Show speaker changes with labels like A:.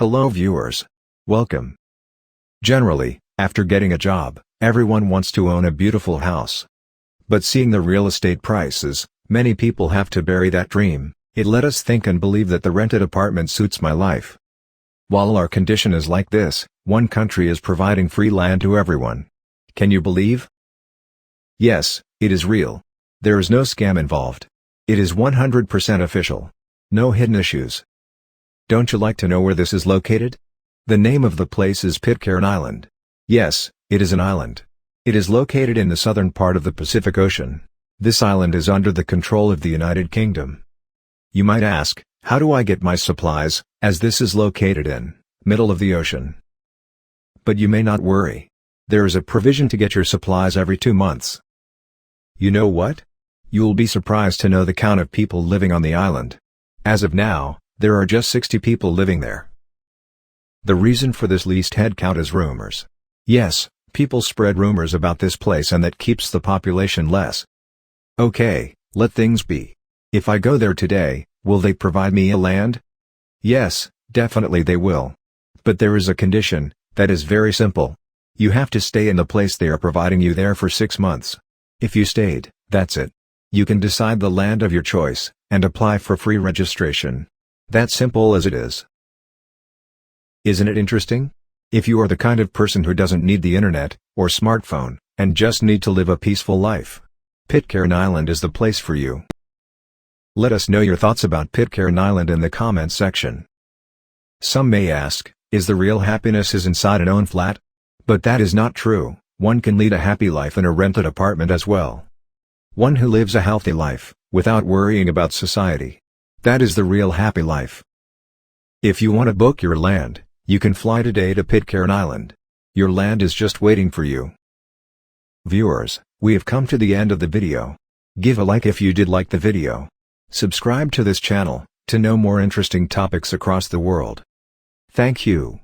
A: Hello viewers. Welcome. Generally, after getting a job, everyone wants to own a beautiful house. But seeing the real estate prices, many people have to bury that dream. It let us think and believe that the rented apartment suits my life. While our condition is like this, one country is providing free land to everyone. Can you believe? Yes, it is real. There is no scam involved. It is 100% official. No hidden issues. Don't you like to know where this is located? The name of the place is Pitcairn Island. Yes, it is an island. It is located in the southern part of the Pacific Ocean. This island is under the control of the United Kingdom. You might ask, how do I get my supplies, as this is located in middle of the ocean? But you may not worry. There is a provision to get your supplies every 2 months. You know what? You'll be surprised to know the count of people living on the island. As of now, there are just 60 people living there. The reason for this least head count is rumors. Yes, people spread rumors about this place and that keeps the population less. Okay, let things be. If I go there today, will they provide me a land? Yes, definitely they will. But there is a condition, that is very simple. You have to stay in the place they are providing you there for 6 months. If you stayed, that's it. You can decide the land of your choice, and apply for free registration. That simple as it is. Isn't it interesting? If you are the kind of person who doesn't need the internet, or smartphone, and just need to live a peaceful life, Pitcairn Island is the place for you. Let us know your thoughts about Pitcairn Island in the comments section. Some may ask, is the real happiness is inside an own flat? But that is not true. One can lead a happy life in a rented apartment as well. One who lives a healthy life, without worrying about society. That is the real happy life. If you want to book your land, you can fly today to Pitcairn Island. Your land is just waiting for you. Viewers, we have come to the end of the video. Give a like if you did like the video. Subscribe to this channel, to know more interesting topics across the world. Thank you.